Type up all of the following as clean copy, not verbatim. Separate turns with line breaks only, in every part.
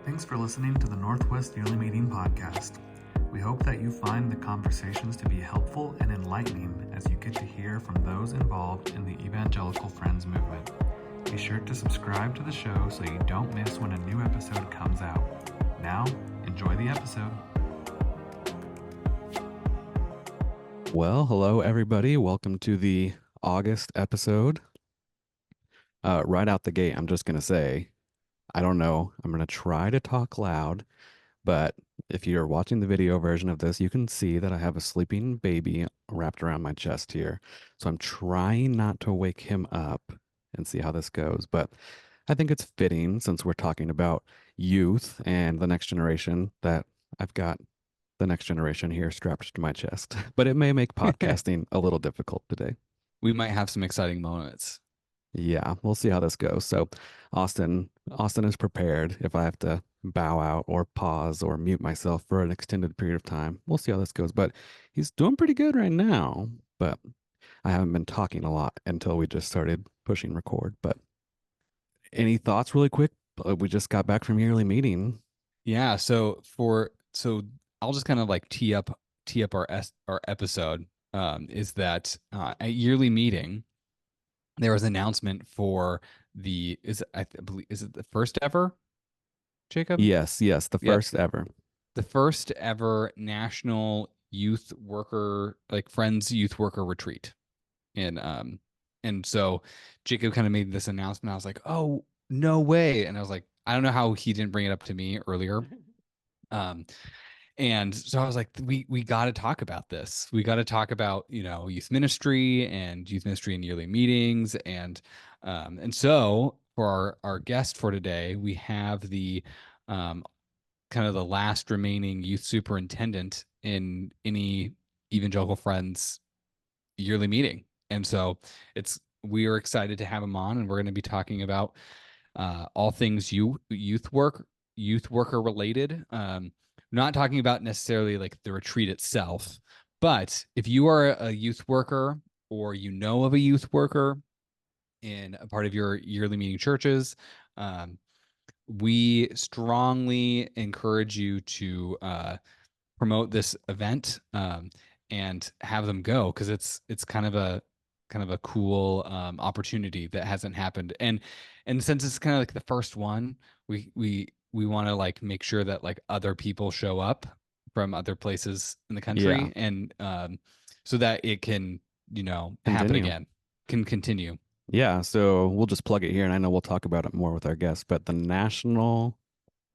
Thanks for listening to the Northwest Yearly Meeting podcast. We hope that you find the conversations to be helpful and enlightening as you get to hear from those involved in the Evangelical Friends movement. Be sure to subscribe to the show so you don't miss when a new episode comes out. Now, enjoy the episode.
Well, hello everybody. Welcome to the August episode. Right out the gate, I'm just going to say, I don't know. I'm going to try to talk loud, but if you're watching the video version of this, you can see that I have a sleeping baby wrapped around my chest here. So I'm trying not to wake him up and see how this goes. But I think it's fitting since we're talking about youth and the next generation that I've got the next generation here strapped to my chest. But it may make podcasting a little difficult today.
We might have some exciting moments.
Yeah, we'll see how this goes. So Austin is prepared if I have to bow out or pause or mute myself for an extended period of time. We'll see how this goes. But he's doing pretty good right now. But I haven't been talking a lot until we just started pushing record. But any thoughts really quick? We just got back from yearly meeting.
Yeah, so I'll just kind of like tee up our episode. Is that at yearly meeting there was an announcement for is it the first ever, Jacob?
Yes, the first ever.
The first ever national youth worker, like Friends youth worker retreat. And so Jacob kind of made this announcement. I was like, oh, no way. And I was like, I don't know how he didn't bring it up to me earlier. And so I was like, we got to talk about this. We got to talk about, youth ministry and yearly meetings. And so for our guest for today, we have the kind of the last remaining youth superintendent in any Evangelical Friends yearly meeting. And so we are excited to have him on, and we're going to be talking about all things youth worker related. Not talking about necessarily like the retreat itself, but if you are a youth worker or you know of a youth worker in a part of your yearly meeting churches, we strongly encourage you to promote this event and have them go, because it's kind of a cool opportunity that hasn't happened, and since it's kind of like the first one, we want to like make sure that like other people show up from other places in the country, and so that it can happen again, can continue.
Yeah, so we'll just plug it here, and I know we'll talk about it more with our guests, but I'm trying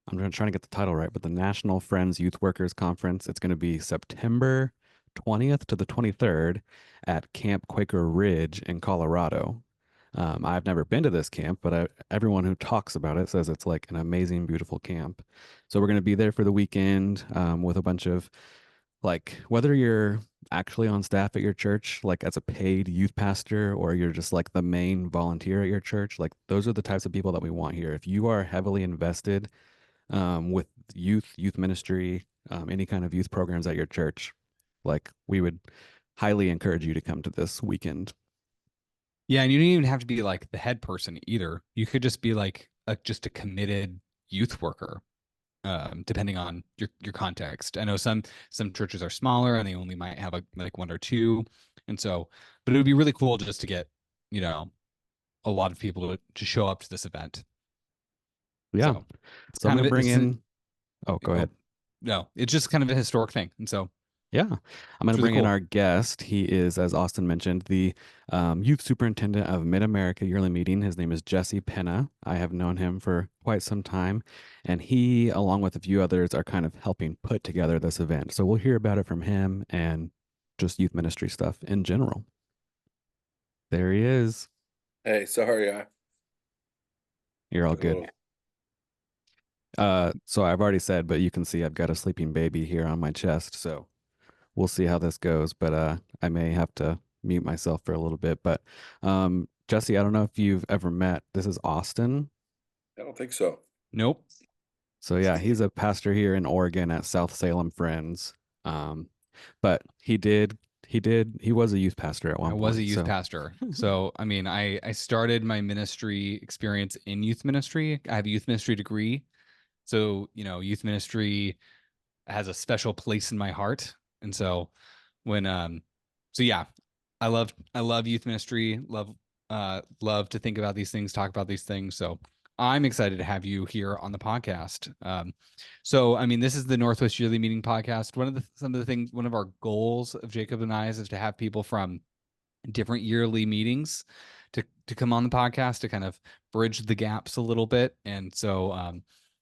to get the title right, but the National Friends Youth Workers Conference, it's going to be September 20th to the 23rd at Camp Quaker Ridge in Colorado. I've never been to this camp, but everyone who talks about it says it's like an amazing, beautiful camp. So we're going to be there for the weekend with a bunch of, like, whether you're actually on staff at your church, like as a paid youth pastor, or you're just like the main volunteer at your church, like those are the types of people that we want here. If you are heavily invested with youth ministry, any kind of youth programs at your church, like we would highly encourage you to come to this weekend.
Yeah, and you don't even have to be like the head person either. You could just be like just a committed youth worker, depending on your context. I know some churches are smaller and they only might have like one or two, and so, but it would be really cool just to get a lot of people to show up to this event.
Yeah, so I'm gonna bring in. Oh, go ahead.
No, it's just kind of a historic thing, and so.
Yeah, I'm going to bring in our guest. He is, as Austin mentioned, the youth superintendent of Mid-America Yearly Meeting. His name is Jesse Penna. I have known him for quite some time, and he, along with a few others, are kind of helping put together this event. So we'll hear about it from him and just youth ministry stuff in general. There he is.
Hey, sorry.
You're all good. So I've already said, but you can see I've got a sleeping baby here on my chest, so we'll see how this goes, but I may have to mute myself for a little bit. But Jesse, I don't know if you've ever met. This is Austin.
I don't think so.
Nope.
So yeah, he's a pastor here in Oregon at South Salem Friends. But he was a youth pastor at one point.
I was a youth pastor. So I mean, I started my ministry experience in youth ministry. I have a youth ministry degree. So, youth ministry has a special place in my heart. And so when so yeah, I love youth ministry, love to think about these things, talk about these things. So I'm excited to have you here on the podcast. So I mean, this is the Northwest Yearly Meeting podcast. One of our goals of Jacob and I is to have people from different yearly meetings to come on the podcast to kind of bridge the gaps a little bit. And so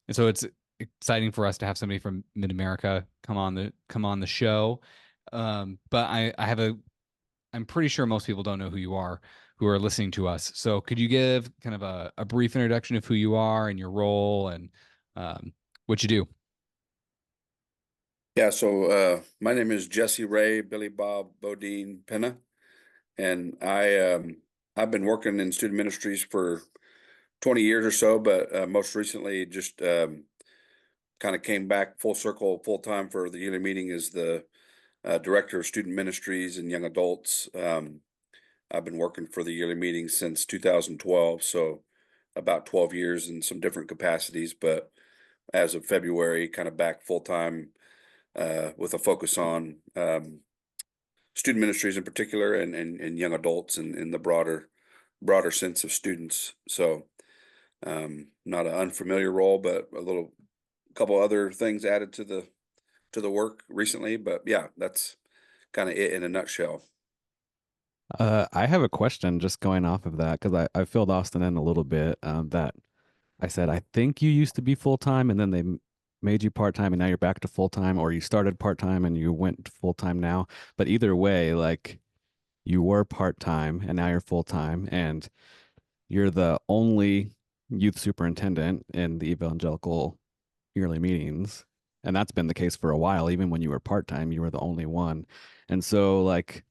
it's exciting for us to have somebody from Mid-America come on the show. But I'm pretty sure most people don't know who you are who are listening to us. So could you give kind of a brief introduction of who you are and your role and what you do?
Yeah, so my name is Jesse Ray Billy Bob Bodine Penna, and I've been working in student ministries for 20 years or so, but most recently just kind of came back full circle, full time for the yearly meeting as the director of student ministries and young adults. I've been working for the yearly meeting since 2012, so about 12 years in some different capacities, but as of February, kind of back full time with a focus on student ministries in particular and young adults and in the broader sense of students. So not an unfamiliar role, but couple other things added to the work recently. But yeah, that's kind of it in a nutshell.
I have a question just going off of that because I filled Austin in a little bit that I said, I think you used to be full time and then they made you part time and now you're back to full time, or you started part time and you went full time now. But either way, like you were part time and now you're full time and you're the only youth superintendent in the evangelical yearly meetings. And that's been the case for a while. Even when you were part time, you were the only one. And so, like,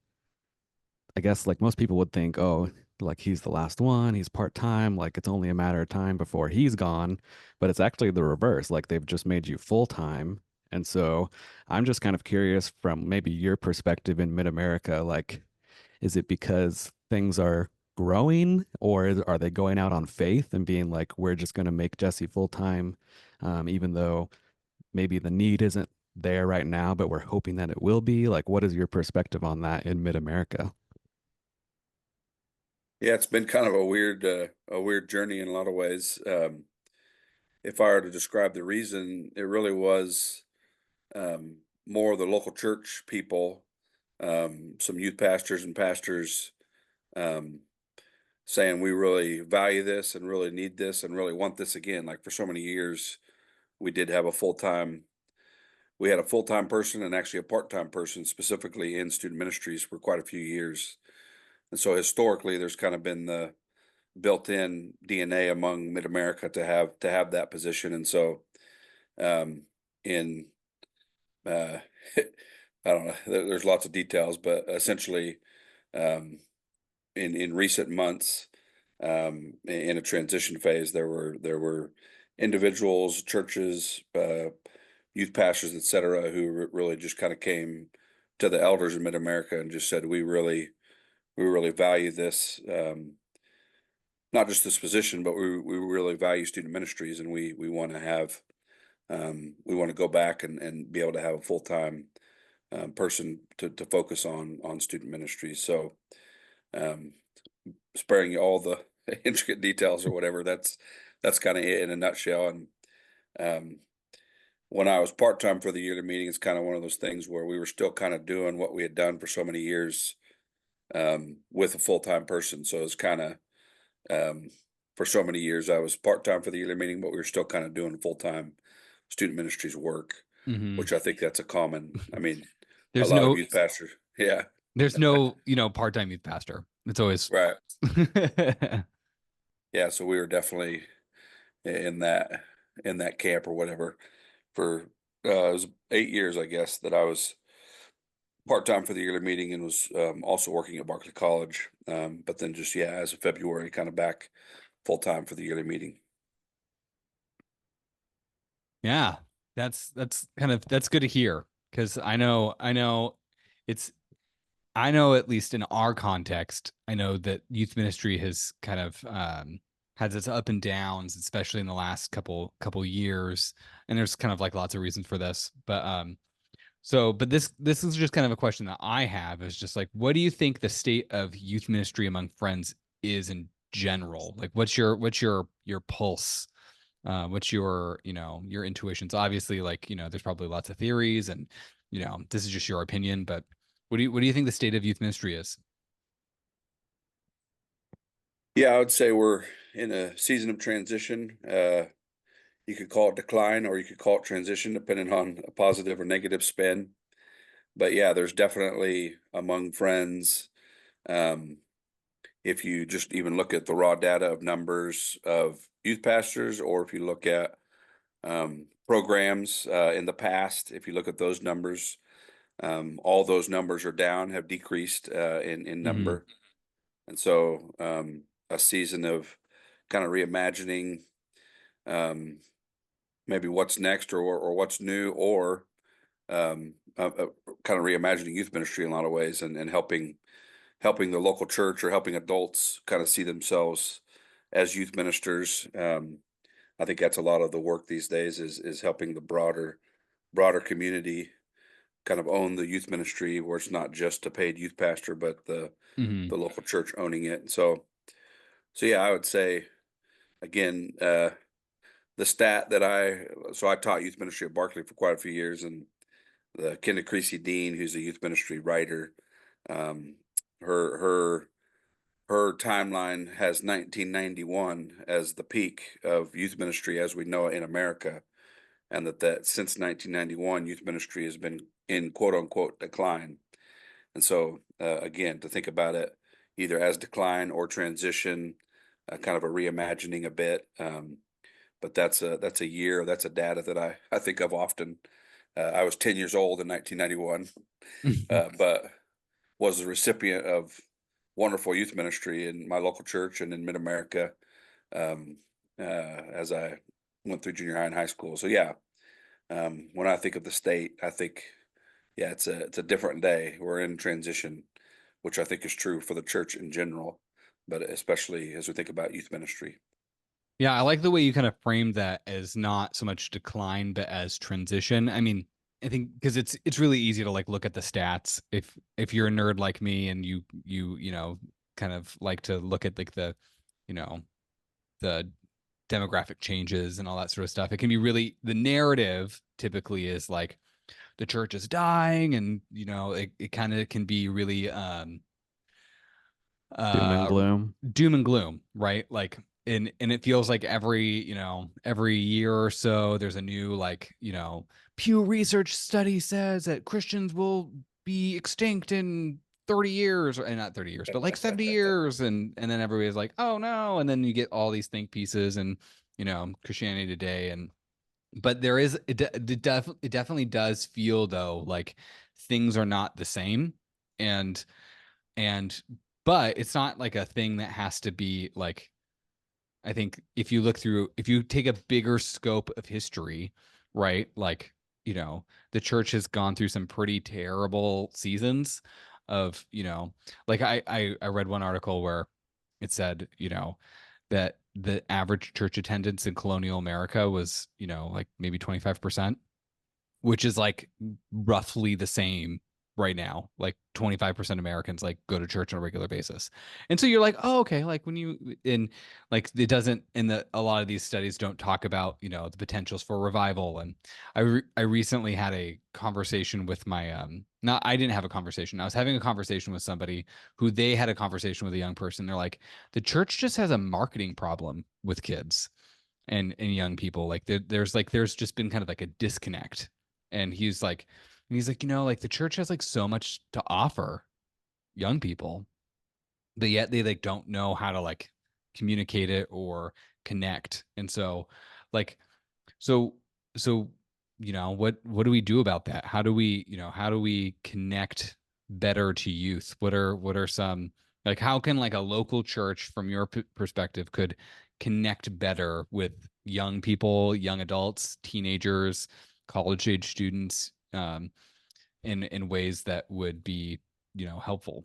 I guess like most people would think, oh, like he's the last one, he's part-time, like it's only a matter of time before he's gone. But it's actually the reverse. Like they've just made you full-time. And so I'm just kind of curious from maybe your perspective in mid-America, like, is it because things are growing, or are they going out on faith and being like, we're just going to make Jesse full-time, even though maybe the need isn't there right now, but we're hoping that it will be? Like, what is your perspective on that in mid-America?
Yeah, it's been kind of a weird journey in a lot of ways. If I were to describe the reason, it really was more of the local church people, some youth pastors and pastors um, saying we really value this and really need this and really want this again. Like for so many years, we did have we had a full time person and actually a part time person specifically in student ministries for quite a few years. And so historically, there's kind of been the built-in DNA among Mid-America to have that position. And so in uh, I don't know, there's lots of details, but essentially um, in recent months, in a transition phase, there were individuals, churches, youth pastors, etc., who really just kind of came to the elders in Mid-America and just said, we really value this. Not just this position, but we really value student ministries, and we want to have we want to go back and be able to have a full time person to focus on student ministries. So, um, sparing you all the intricate details or whatever, that's kind of it in a nutshell. And um, when I was part time for the yearly meeting, it's kind of one of those things where we were still kind of doing what we had done for so many years with a full time person. So it's kind of Um, for so many years, I was part time for the yearly meeting, but we were still kind of doing full time student ministries work,
Hmm.
which I think that's a common. I mean, a
There's
lot of
no
youth pastors. Yeah,
there's no, part-time youth pastor. It's always
right. Yeah, so we were definitely in that camp or whatever for it was 8 years, I guess, that I was part time for the yearly meeting and was also working at Barclay College. But then just yeah, as of February, kind of back full time for the yearly meeting.
Yeah, that's good to hear because it's I know at least in our context, I know that youth ministry has kind of has its up and downs, especially in the last couple years. And there's kind of like lots of reasons for this, but this is just kind of a question that I have, is just like, what do you think the state of youth ministry among friends is in general? Like, what's your pulse? What's your, your intuitions? Obviously, like, there's probably lots of theories, and this is just your opinion, but what do you think the state of youth ministry is?
Yeah, I would say we're in a season of transition. You could call it decline, or you could call it transition, depending on a positive or negative spin. But yeah, there's definitely among friends. Um, if you just even look at the raw data of numbers of youth pastors, or if you look at programs in the past, if you look at those numbers, all those numbers are down, have decreased in
Mm-hmm.
number. And so a season of kind of reimagining um, maybe what's next, or what's new, or kind of reimagining youth ministry in a lot of ways, and helping the local church, or helping adults kind of see themselves as youth ministers. I think that's a lot of the work these days, is helping the broader community kind of own the youth ministry, where it's not just a paid youth pastor, but
Mm-hmm.
the local church owning it. So yeah, I would say again, the stat that I taught youth ministry at Barclay for quite a few years, and the Kenda Creasy Dean, who's a youth ministry writer, um, her her her timeline has 1991 as the peak of youth ministry as we know it in America, and that since 1991, youth ministry has been in quote unquote decline. And so, again, to think about it either as decline or transition, kind of a reimagining a bit. But that's a year, that's a data that I think of often. I was 10 years old in 1991, but was the recipient of wonderful youth ministry in my local church and in Mid America, um, as I went through junior high and high school. So yeah, when I think of the state, I think, yeah, it's a different day. We're in transition, which I think is true for the church in general, but especially as we think about youth ministry.
Yeah, I like the way you kind of framed that as not so much decline, but as transition. I mean, I think because it's really easy to like look at the stats. If you're a nerd like me, and kind of like to look at like you know, the demographic changes and all that sort of stuff, it can be really, the narrative typically is like the church is dying, and it kind of can be really
Doom and
uh
gloom.
doom and gloom, right? Like, and it feels like every year or so there's a new, like, Pew Research study says that Christians will be extinct in 30 years, or not 30 years, but like 70 years, and then everybody's like, oh no, and then you get all these think pieces, and Christianity Today, and but there is it definitely does feel, though, like things are not the same, and and but it's not like a thing that has to be like, I think if you take a bigger scope of history, right? Like, the church has gone through some pretty terrible seasons of, like I read one article where it said, that the average church attendance in colonial America was, like maybe 25%, which is like roughly the same right now. Like 25% Americans like go to church on a regular basis. And so you're like, oh, okay. Like when you in like it doesn't in the a lot of these studies don't talk about, the potentials for revival. And I recently had a conversation with my not I didn't have a conversation. I was having a conversation with somebody who they had a conversation with a young person. They're like, the church just has a marketing problem with kids and young people. Like there's just been kind of like a disconnect. And he's like, like the church has like so much to offer young people, but yet they like don't know how to like communicate it or connect. And so like so so what do we do about that? How do we connect better to youth? What are some, like, how can like a local church from your perspective could connect better with young people, young adults, teenagers, college age students, in ways that would be helpful?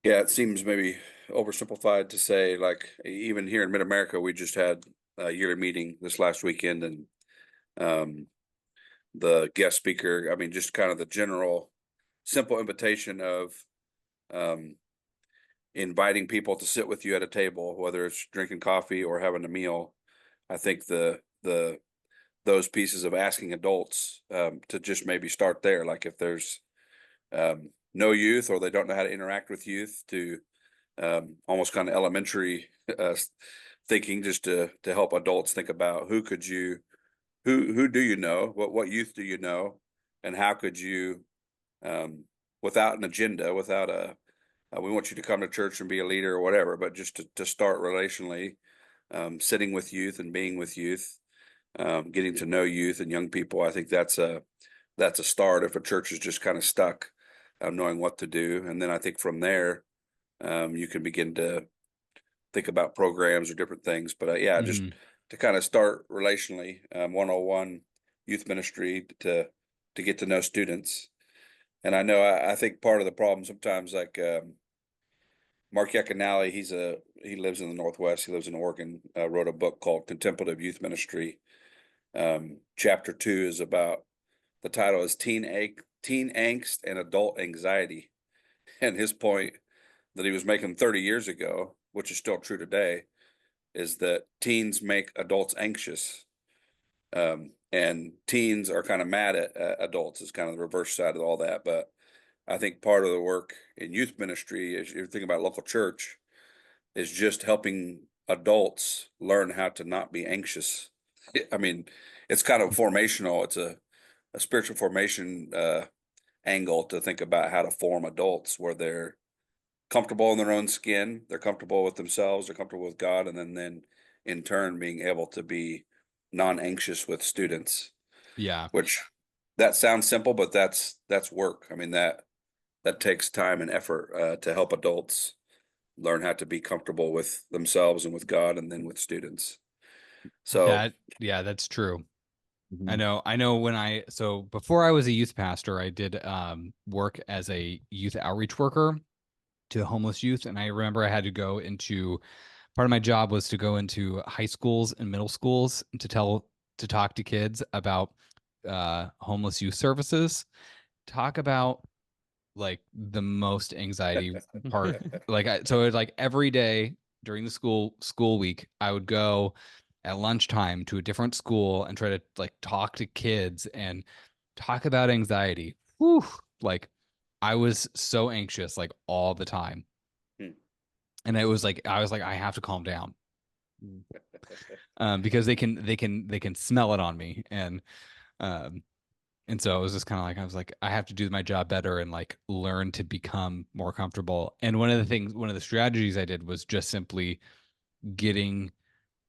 Yeah, it seems maybe oversimplified to say, like, even here in Mid-America, we just had a yearly meeting this last weekend, and um, the guest speaker, I mean, just kind of the general simple invitation of um, inviting people to sit with you at a table, whether it's drinking coffee or having a meal. I think the those pieces of asking adults to just maybe start there, like if there's no youth or they don't know how to interact with youth, to almost kind of elementary uh, thinking, just to help adults think about who could you who do you know, what youth do you know, and how could you um, without an agenda, without a we want you to come to church and be a leader or whatever, but just to start relationally, sitting with youth and being with youth, getting to know youth and young people. I think that's a start if a church is just kind of stuck, knowing what to do. And then I think from there, you can begin to think about programs or different things. But yeah, just
Mhm.
to kind of start relationally, 101 youth ministry to get to know students. And I know I think part of the problem sometimes, like Mark Yaconelli, he lives in the Northwest. He lives in Oregon. Wrote a book called Contemplative Youth Ministry. Chapter 2 is about, the title is Teen Angst and Adult Anxiety. And his point that he was making 30 years ago, which is still true today, is that teens make adults anxious. And teens are kind of mad at adults, is kind of the reverse side of all that. But I think part of the work in youth ministry, as you're thinking about local church, is just helping adults learn how to not be anxious. I mean, it's kind of formational. It's a spiritual formation angle to think about how to form adults where they're comfortable in their own skin, they're comfortable with themselves, they're comfortable with God, and then in turn being able to be non-anxious with students.
Yeah.
Which, that sounds simple, but that's work. I mean, that takes time and effort to help adults learn how to be comfortable with themselves and with God, and then with students. So
Yeah, that's true.
Mhm.
I know so before I was a youth pastor, I did work as a youth outreach worker to homeless youth. And I remember I had to go into, part of my job was to go into high schools and middle schools to talk to kids about homeless youth services, talk about like the most anxiety part. So it's like every day during the school week, I would go at lunchtime to a different school and try to like talk to kids and talk about anxiety. Whew, like I was so anxious like all the time.
hmm.
And it was like I was like, I have to calm down.
Mm.
Because they can smell it on me. Um and so it was just kind of like I was like, I have to do my job better and like learn to become more comfortable. And one of the strategies I did was just simply getting,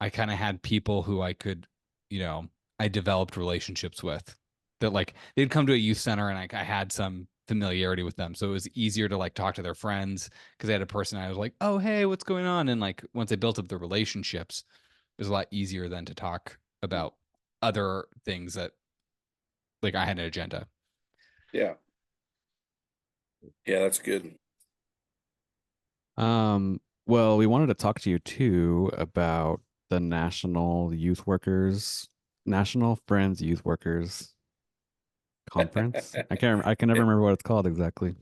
I kind of had people who I could, you know, I developed relationships with, that like they'd come to a youth center and I had some familiarity with them. So it was easier to like talk to their friends because I had a person I was like, oh, hey, what's going on? And like once I built up the relationships, it was a lot easier than to talk about other things that like I had an agenda.
Yeah, yeah, that's good.
Well, we wanted to talk to you too about the National Friends Youth Workers Conference. I can never remember what it's called exactly.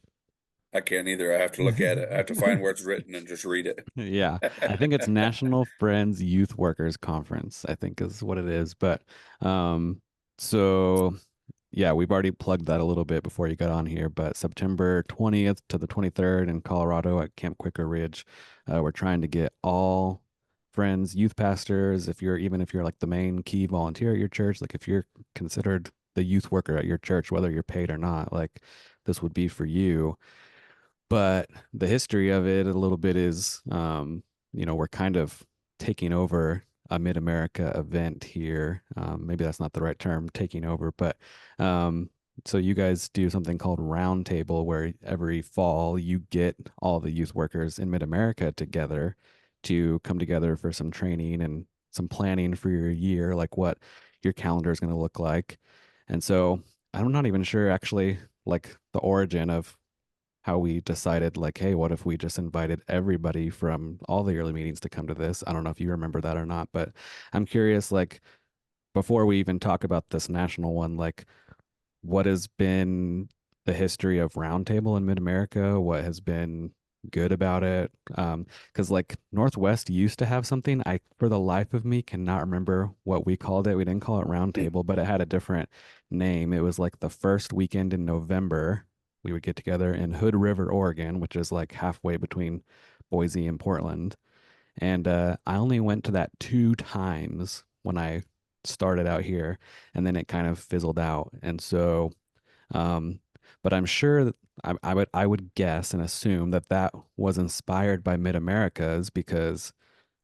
I can't either. I have to look at it. I have to find where it's written and just read it.
Yeah, I think it's National Friends Youth Workers Conference, I think is what it is. But um, so yeah, we've already plugged that a little bit before you got on here, but September 20th to the 23rd in Colorado at Camp Quaker Ridge, we're trying to get all friends, youth pastors, even if you're like the main key volunteer at your church, like if you're considered the youth worker at your church, whether you're paid or not, like this would be for you. But the history of it a little bit is, we're kind of taking over a Mid-America event here. Maybe that's not the right term, taking over, but um, so you guys do something called Roundtable, where every fall you get all the youth workers in Mid-America together to come together for some training and some planning for your year, like what your calendar is going to look like. And so I'm not even sure actually like the origin of how we decided, like, hey, what if we just invited everybody from all the early meetings to come to this? I don't know if you remember that or not, but I'm curious, like, before we even talk about this national one, like, what has been the history of Roundtable in Mid-America? What has been good about it? Because like Northwest used to have something. I, for the life of me, cannot remember what we called it. We didn't call it Roundtable, but it had a different name. It was like the first weekend in November. We would get together in Hood River, Oregon, which is like halfway between Boise and Portland. And I only went to that 2 times when I started out here, and then it kind of fizzled out. And so, um, but I'm sure that I would guess and assume that that was inspired by Mid Americas because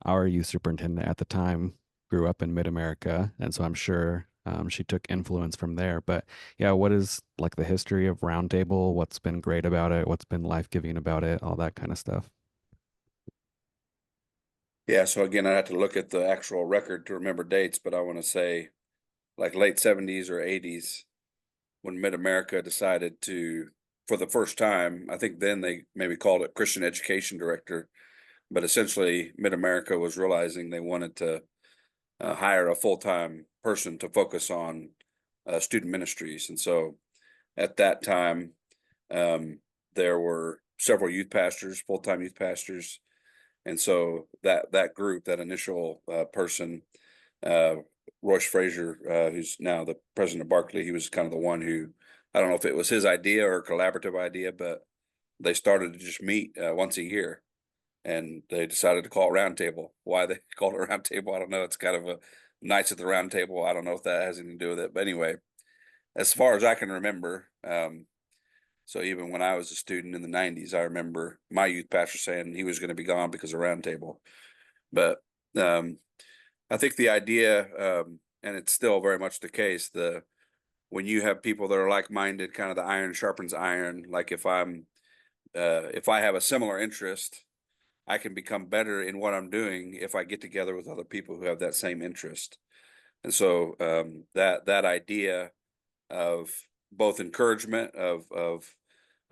our youth superintendent at the time grew up in Mid America, and so I'm sure she took influence from there. But yeah, what is like the history of Roundtable? What's been great about it? What's been life giving about it? All that kind of stuff.
Yeah, so again, I have to look at the actual record to remember dates, but I want to say like late 70s or 80s when Mid America decided to, for the first time, I think then they maybe called it Christian Education Director, but essentially Mid America was realizing they wanted to hire a full-time person to focus on student ministries. And so at that time, there were several youth pastors, full-time youth pastors. And so that group, that initial person, uh, Royce Frazier, who's now the president of Barclay, he was kind of the one who, I don't know if it was his idea or a collaborative idea, but they started to just meet once a year, and they decided to call it Roundtable. Why they called it Roundtable, I don't know. It's kind of a Knights at the Round Table. I don't know if that has anything to do with it, but anyway, as far as I can remember, so even when I was a student in the 90s, I remember my youth pastor saying he was going to be gone because of Roundtable. But I think the idea, and it's still very much the case, when you have people that are like-minded, kind of the iron sharpens iron. Like if I have a similar interest, I can become better in what I'm doing if I get together with other people who have that same interest. And so that idea of both encouragement of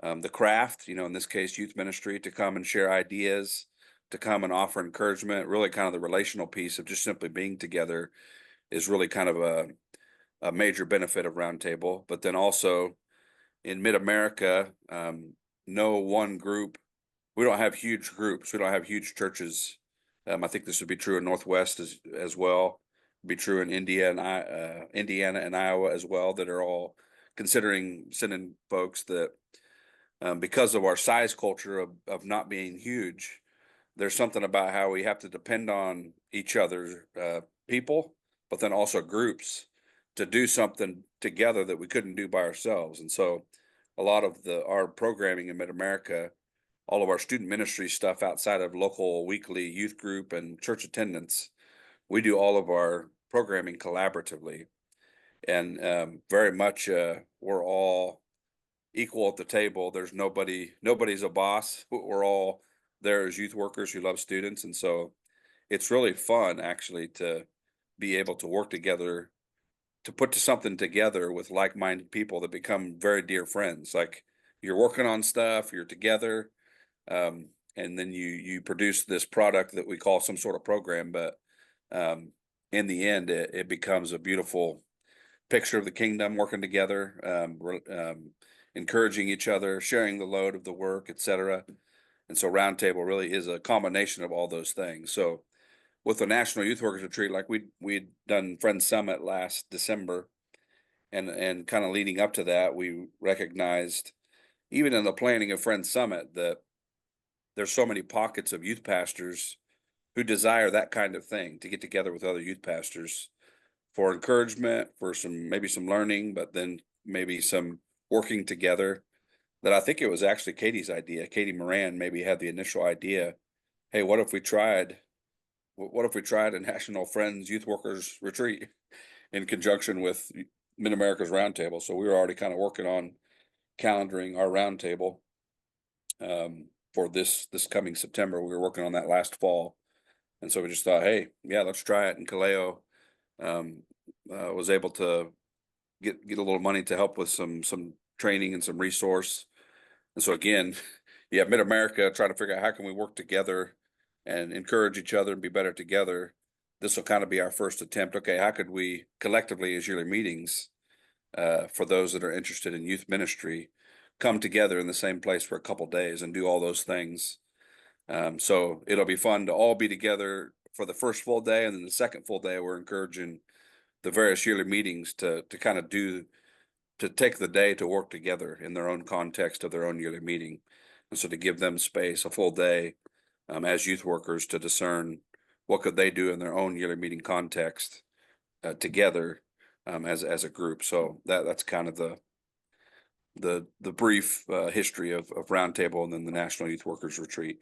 the craft, in this case, youth ministry, to come and share ideas, to come and offer encouragement, really kind of the relational piece of just simply being together is really kind of a major benefit of Roundtable. But then also in Mid America, no one group, we don't have huge groups, we don't have huge churches. I think this would be true in Northwest as well, be true in Indiana and Iowa as well, that are all considering sending folks that because of our size culture of not being huge, there's something about how we have to depend on each other's people, but then also groups to do something together that we couldn't do by ourselves. And so a lot of our programming in Mid America, all of our student ministry stuff outside of local weekly youth group and church attendance, we do all of our programming collaboratively. And very much we're all equal at the table. There's nobody's a boss. We're all there as youth workers who love students. And so it's really fun actually to be able to work together to put something together with like-minded people that become very dear friends. Like you're working on stuff, you're together, and then you produce this product that we call some sort of program. But in the end, it becomes a beautiful picture of the kingdom, working together, encouraging each other, sharing the load of the work, etc. And so Roundtable really is a combination of all those things. So with the National Youth Workers Retreat, like we'd done Friends Summit last December, and kind of leading up to that, we recognized even in the planning of Friends Summit that there's so many pockets of youth pastors who desire that kind of thing, to get together with other youth pastors for encouragement, for maybe some learning, but then maybe some working together. That I think it was actually Katie's idea. Katie Moran maybe had the initial idea. Hey, what if we tried a National Friends Youth Workers Retreat in conjunction with Mid America's Roundtable? So we were already kind of working on calendaring our roundtable for this coming September. We were working on that last fall, and so we just thought, hey, yeah, let's try it. And Kaleo was able to get a little money to help with some training and some resource. And so again, you have Mid-America trying to figure out how can we work together and encourage each other and be better together. This will kind of be our first attempt. Okay, how could we collectively, as yearly meetings, for those that are interested in youth ministry, come together in the same place for a couple days and do all those things. So it'll be fun to all be together for the first full day, and then the second full day, we're encouraging the various yearly meetings to kind of to take the day to work together in their own context of their own yearly meeting, and so to give them space, a full day, as youth workers, to discern what could they do in their own yearly meeting context together as a group. So that's kind of the brief history of Roundtable and then the National Youth Workers Retreat.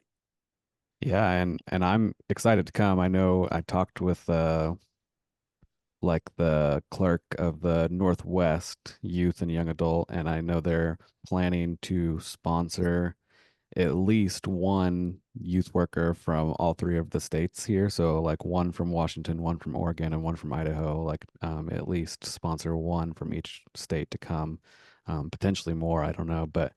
Yeah, and I'm excited to come. I know I talked with like the clerk of the Northwest Youth and Young Adult, and I know they're planning to sponsor at least one youth worker from all three of the states here. So like one from Washington, one from Oregon, and one from Idaho. Like at least sponsor one from each state to come. Potentially more, I don't know. But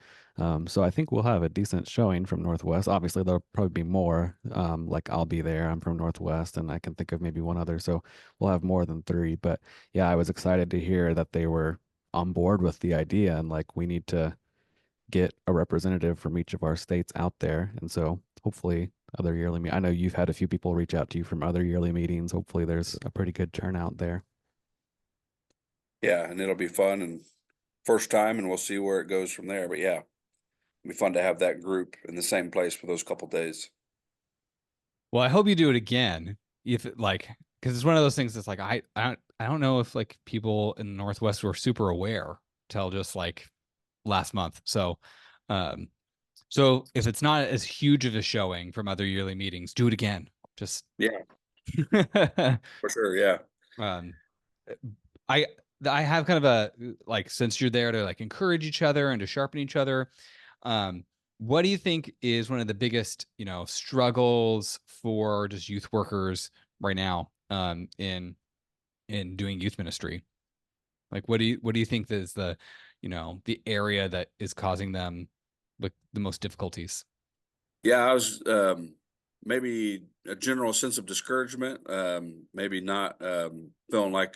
so I think we'll have a decent showing from Northwest. Obviously, there'll probably be more. Like I'll be there. I'm from Northwest, and I can think of maybe one other. So we'll have more than three. But yeah, I was excited to hear that they were on board with the idea, and like we need to get a representative from each of our states out there. And so hopefully other yearly I know you've had a few people reach out to you from other yearly meetings. Hopefully there's a pretty good turnout there.
Yeah, and it'll be fun and first time, and we'll see where it goes from there. But yeah, it'll be fun to have that group in the same place for those couple days.
Well, I hope you do it again. If it, like, because it's one of those things that's like I don't know if like people in the Northwest were super aware till just like last month. So so if it's not as huge of a showing from other yearly meetings, do it again. Just
Yeah, for sure. Yeah.
um I I have kind of a like, since you're there to like encourage each other and to sharpen each other, what do you think is one of the biggest, struggles for just youth workers right now in doing youth ministry? Like what do you think is the, the area that is causing them like the most difficulties?
Yeah, I was maybe a general sense of discouragement, maybe not feeling like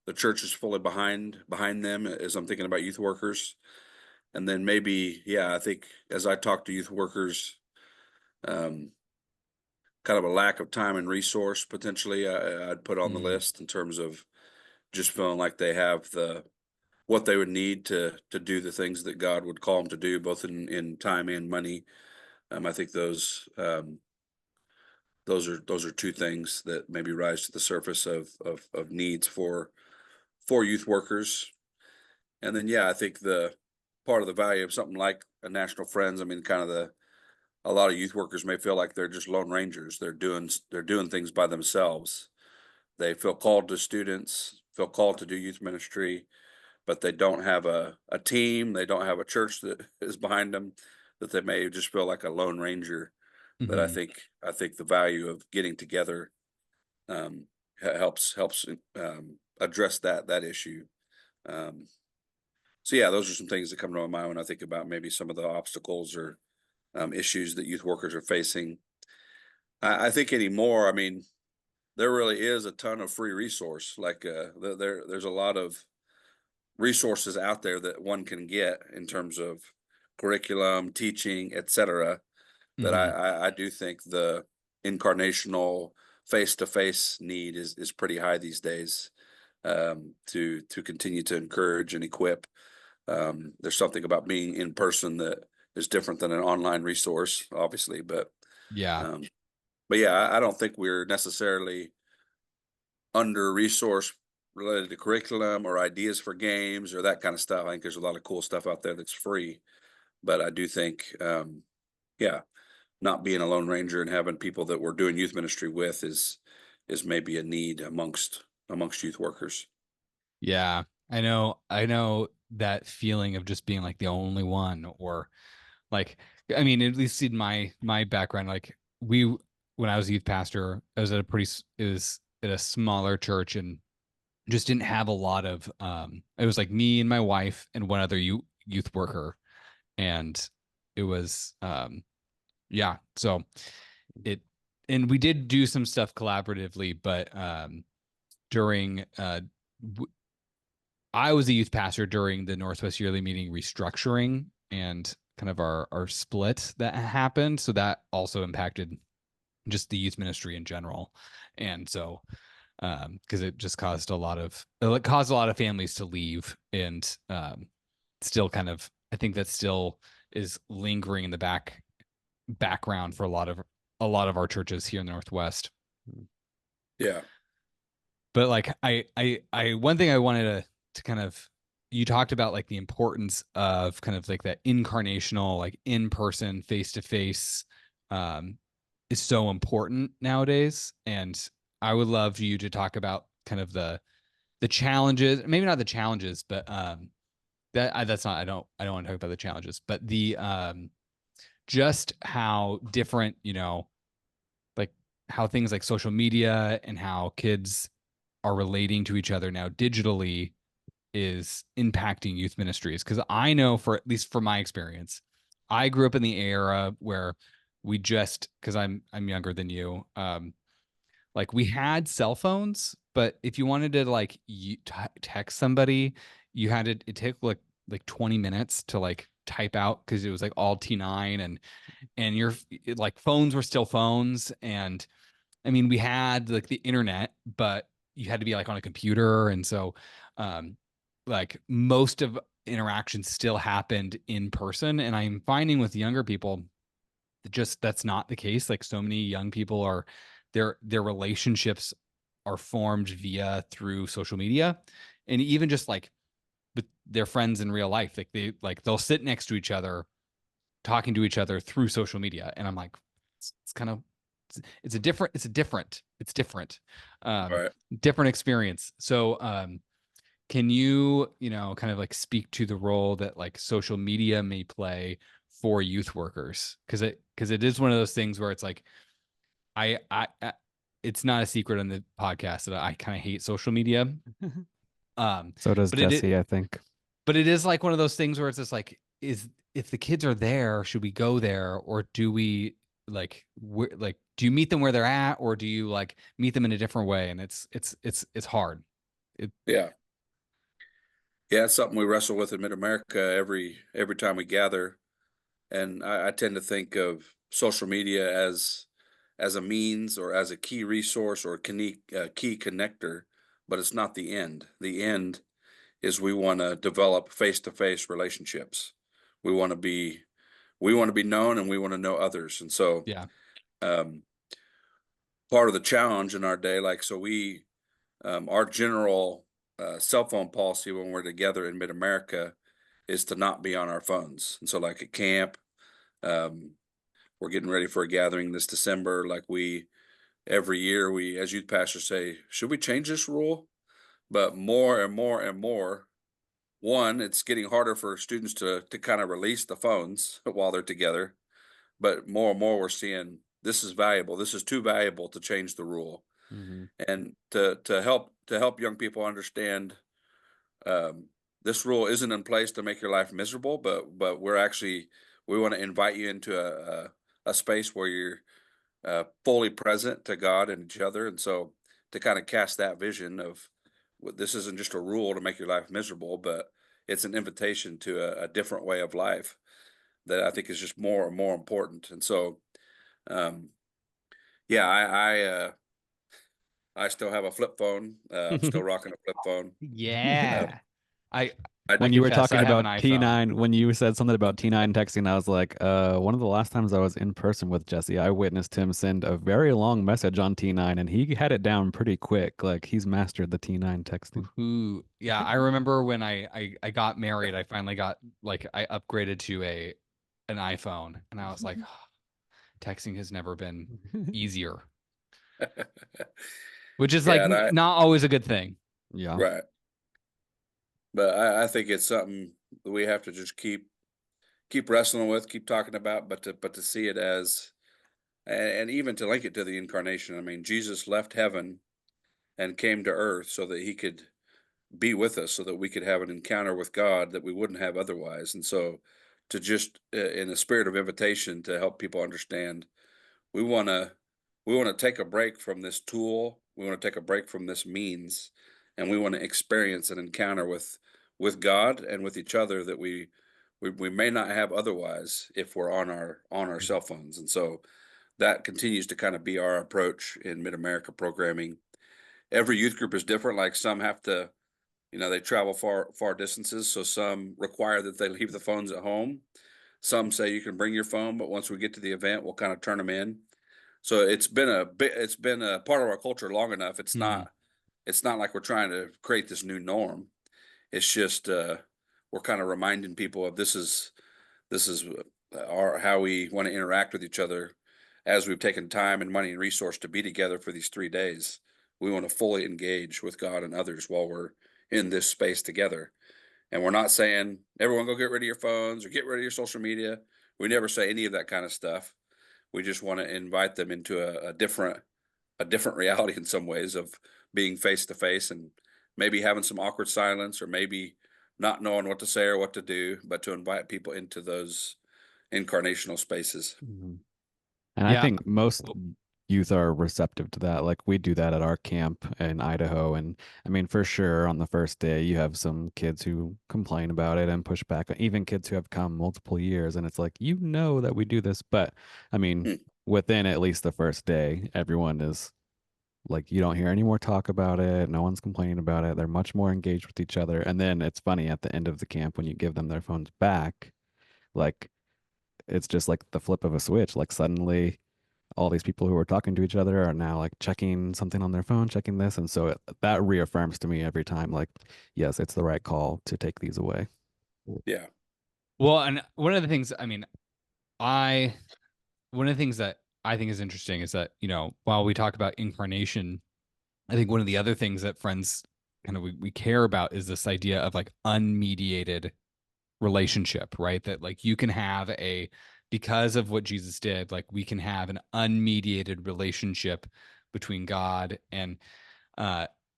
the church is fully behind them as I'm thinking about youth workers. And then maybe, yeah, I think as I talk to youth workers, um, kind of a lack of time and resource potentially I'd put on the
Mm,
list in terms of just feeling like they have the what they would need to do the things that God would call them to do, both in time and money. I think those are two things that maybe rise to the surface of needs for youth workers. And then yeah, I think the part of the value of something like a National Friends, I mean, kind of a lot of youth workers may feel like they're just lone rangers. They're doing things by themselves. They feel called to students, feel called to do youth ministry, but they don't have a team. They don't have a church that is behind them. That they may just feel like a lone ranger. That I
mhm.
think I think the value of getting together um, helps address that issue. Um, so yeah, those are some things that come to my mind when I think about maybe some of the obstacles or issues that youth workers are facing. I think anymore, I mean, there really is a ton of free resource. Like there's a lot of resources out there that one can get in terms of curriculum, teaching, etc. That
Mhm.
I do think the incarnational face-to-face need is pretty high these days, to continue to encourage and equip. There's something about being in person that is different than an online resource, obviously,
Yeah.
um, but yeah, I don't think we're necessarily under resourced related to curriculum or ideas for games or that kind of stuff. I think there's a lot of cool stuff out there that's free, but I do think, yeah, not being a lone ranger and having people that we're doing youth ministry with is maybe a need amongst youth workers.
Yeah. I know that feeling of just being like the only one, or like, I mean, at least in my background, like when I was a youth pastor, I was at a it was at a smaller church and just didn't have a lot of it was like me and my wife and one other youth worker. And yeah. So and we did do some stuff collaboratively, but during I was a youth pastor during the Northwest Yearly Meeting restructuring and kind of our split that happened. So that also impacted just the youth ministry in general. And so because it just caused a lot of families to leave, and still kind of, I think that still is lingering in the background for a lot of our churches here in the Northwest.
Yeah.
But like I one thing I wanted to kind of, you talked about like the importance of kind of like that incarnational, like in person, face to face, is so important nowadays. And I would love you to talk about kind of the challenges, maybe not the challenges, but that's not, I don't want to talk about the challenges, but the just how different, like how things like social media and how kids are relating to each other now digitally is impacting youth ministries. Because I know, for at least from my experience, I grew up in the era where we just, because I'm younger than you, like we had cell phones, but if you wanted to like text somebody, you had to, it took like 20 minutes to like type out, because it was like all T9, and like phones were still phones. And I mean, we had like the internet, but you had to be like on a computer. And so, like most of interactions still happened in person. And I'm finding with younger people that just, that's not the case. Like so many young people are, their relationships are formed through social media, and even just like with their friends in real life. Like they'll sit next to each other, talking to each other through social media. And I'm like, it's kind of, it's different, um,
Right.
different experience. So, can you, kind of like speak to the role that like social media may play for youth workers? Because it is one of those things where it's like, I it's not a secret on the podcast that I kind of hate social media.
So does
But
Jesse, I think.
but it is like one of those things where it's just like, if the kids are there, should we go there, or do we like, do you meet them where they're at, or do you like meet them in a different way? And it's hard.
Yeah. Yeah. It's something we wrestle with in Mid-America every time we gather. And I tend to think of social media as a means or as a key resource or key connector, but it's not the end. The end is we want to develop face-to-face relationships. We want to be known, and we want to know others. And so,
Yeah.
um, part of the challenge in our day, like so, our general cell phone policy when we're together in Mid-America is to not be on our phones. And so, like at camp, um, we're getting ready for a gathering this December. Like every year, we as youth pastors say, should we change this rule? But more and more and more, one, it's getting harder for students to kind of release the phones while they're together. But more and more, we're seeing this is valuable. This is too valuable to change the rule,
Mhm.
and to help young people understand, um, this rule isn't in place to make your life miserable, but we want to invite you into a space where you're fully present to God and each other. And so to kind of cast that vision of this isn't just a rule to make your life miserable, but it's an invitation to a different way of life that I think is just more and more important. And so, um, yeah, I still have a flip phone. I'm still rocking a flip phone. Uh,
Yeah. I
I
I
When you were
confess
talking
I have an
about
iPhone.
T9, when you said something about T9 texting, I was like, one of the last times I was in person with Jesse, I witnessed him send a very long message on T9, and he had it down pretty quick. Like he's mastered the T9 texting.
Ooh, yeah, I remember when I got married, I finally got, like, I upgraded to an iPhone, and I was like, texting has never been easier, which is like
yeah, and
not always a good thing.
Yeah.
right. But I think it's something that we have to just keep wrestling with, keep talking about, but to see it as, and even to link it to the incarnation. I mean, Jesus left heaven and came to earth so that he could be with us, so that we could have an encounter with God that we wouldn't have otherwise. And so to just in a spirit of invitation to help people understand. We want to take a break from this tool. We want to take a break from this means, and we want to experience an encounter with God and with each other that we may not have otherwise if we're on our cell phones. And so that continues to kind of be our approach in Mid America programming. Every youth group is different. Like some have to, they travel far distances, so some require that they leave the phones at home. Some say you can bring your phone, but once we get to the event, we'll kind of turn them in. So it's been a part of our culture long enough. It's not like we're trying to create this new norm. It's just we're kind of reminding people of this is how we want to interact with each other as we've taken time and money and resource to be together for these 3 days. We want to fully engage with God and others while we're in this space together. And we're not saying everyone go get rid of your phones or get rid of your social media. We never say any of that kind of stuff. We just want to invite them into a different reality in some ways of being face to face and maybe having some awkward silence or maybe not knowing what to say or what to do, but to invite people into those incarnational spaces.
Mhm. And I think most youth are receptive to that. Like we do that at our camp in Idaho. And I mean, for sure, on the first day, you have some kids who complain about it and push back, even kids who have come multiple years. And it's like, that we do this. But I mean, within at least the first day, everyone is like, you don't hear any more talk about it. No one's complaining about it. They're much more engaged with each other. And then it's funny at the end of the camp when you give them their phones back, like it's just like the flip of a switch. Like suddenly all these people who are talking to each other are now like checking something on their phone, checking this. And so that reaffirms to me every time, like, yes, it's the right call to take these away.
Yeah.
Well, and one of the things that I think is interesting is that, while we talk about incarnation, I think one of the other things that Friends kind of we care about is this idea of like unmediated relationship, right? That like you can have because of what Jesus did, like we can have an unmediated relationship between God and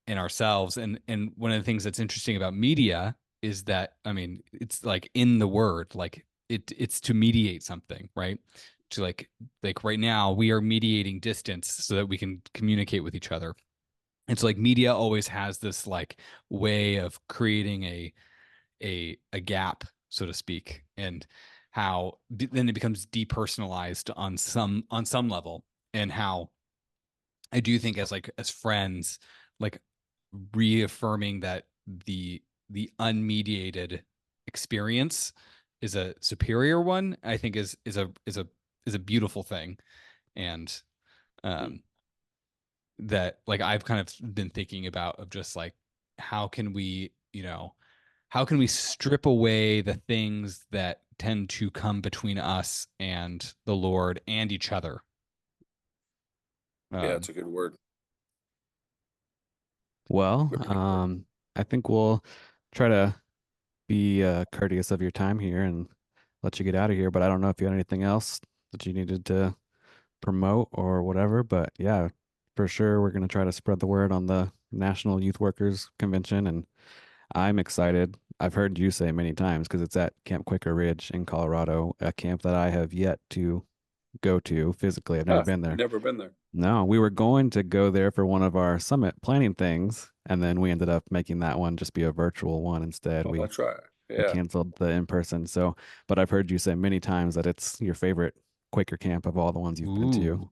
ourselves. And one of the things that's interesting about media is that, I mean, it's like in the word, like it's to mediate something, right? To like right now we are mediating distance so that we can communicate with each other. It's like media always has this like way of creating a gap, so to speak, and how then it becomes depersonalized on some level. And how I do think as friends, like reaffirming that the unmediated experience is a superior one, I think is a beautiful thing. And that like I've kind of been thinking about of just like how can we strip away the things that tend to come between us and the Lord and each other.
Yeah, it's a good word.
Well, I think we'll try to be courteous of your time here and let you get out of here. But I don't know if you had anything else that you needed to promote or whatever. But yeah, for sure, we're going to try to spread the word on the National Youth Workers Convention. And I'm excited. I've heard you say many times because it's at Camp Quaker Ridge in Colorado, a camp that I have yet to go to physically. I've never been there.
Never been there.
No, we were going to go there for one of our summit planning things, and then we ended up making that one just be a virtual one instead.
Oh, that's right.
We
Yeah.
canceled the in-person. So, but I've heard you say many times that it's your favorite Quaker camp of all the ones you've been to.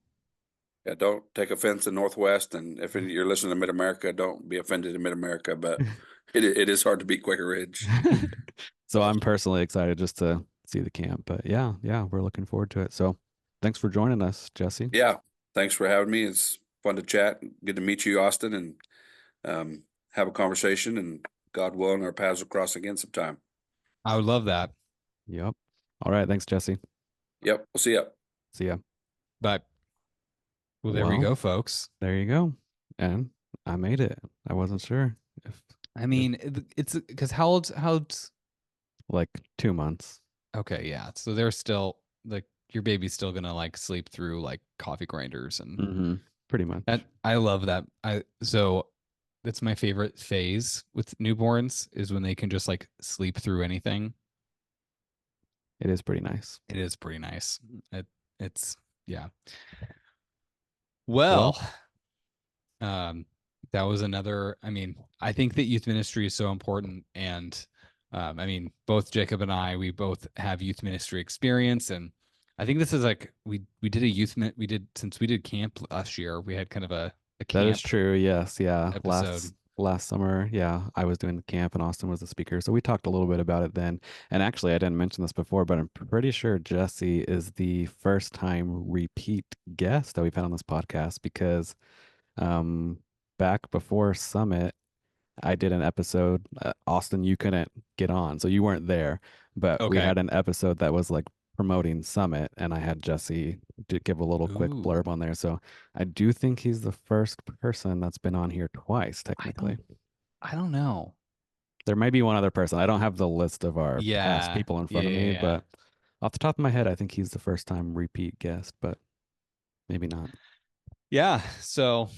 Yeah, don't take offense in Northwest, and if you're listening to Mid America, don't be offended in Mid America. But it is hard to beat Quaker Ridge.
So I'm personally excited just to see the camp. But yeah, we're looking forward to it. So thanks for joining us, Jesse.
Yeah, thanks for having me. It's fun to chat. Good to meet you, Austin, and have a conversation. And God willing, our paths will cross again sometime.
I would love that.
Yep. All right. Thanks, Jesse.
Yep. We'll see ya.
See ya.
But well, there we go, folks.
There you go. And I made it. I wasn't sure if.
I mean, it's because how old's
like 2 months.
Okay, yeah. So they're still like your baby's still gonna like sleep through like coffee grinders and
pretty much.
I love that. So that's my favorite phase with newborns is when they can just like sleep through anything.
It is pretty nice.
It is pretty nice. It's yeah.
Well,
Well, that was another. I mean, I think that youth ministry is so important, and I mean, both Jacob and I, we both have youth ministry experience, and I think this is like we did a we did camp last year. We had kind of a
that is
camp
true. Yes. Yeah.
episode.
Last summer, yeah, I was doing the camp and Austin was the speaker. So we talked a little bit about it then. And actually, I didn't mention this before, but I'm pretty sure Jesse is the first time repeat guest that we've had on this podcast because um back before Summit, I did an episode. Austin, you couldn't get on, so you weren't there. But we
Okay.
had an episode that was like promoting Summit, and I had Jesse to give a little quick
Ooh,
blurb on there. So I do think he's the first person that's been on here twice, technically.
I don't know.
There might be one other person. I don't have the list of our past
Yeah.
people in front of me,
Yeah.
but off the top of my head, I think he's the first time repeat guest, but maybe not.
Yeah. So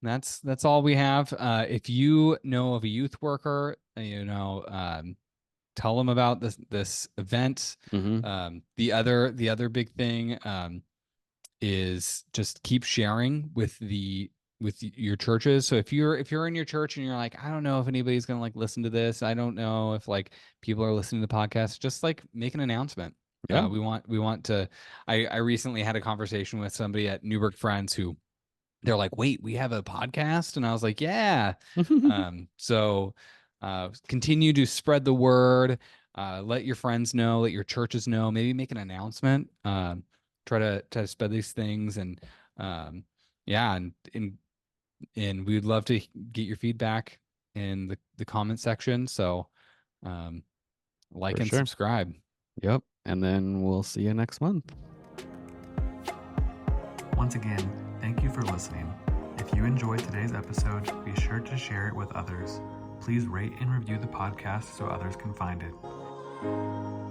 that's all we have. If you know of a youth worker, tell them about this event.
Mm-hmm.
The other big thing is just keep sharing with your churches. So if you're in your church and you're like, I don't know if anybody's gonna like listen to this, I don't know if like people are listening to the podcast, just like make an announcement.
Yeah.
We want to. I recently had a conversation with somebody at Newberg Friends who they're like, wait, we have a podcast? And I was like, yeah. So continue to spread the word. Let your friends know, let your churches know, maybe make an announcement. Try to spread these things. And yeah, and we'd love to get your feedback in the comment section. So like
For
and
sure.
subscribe.
Yep. And then we'll see you next month.
Once again, thank you for listening. If you enjoyed today's episode, be sure to share it with others. Please rate and review the podcast so others can find it.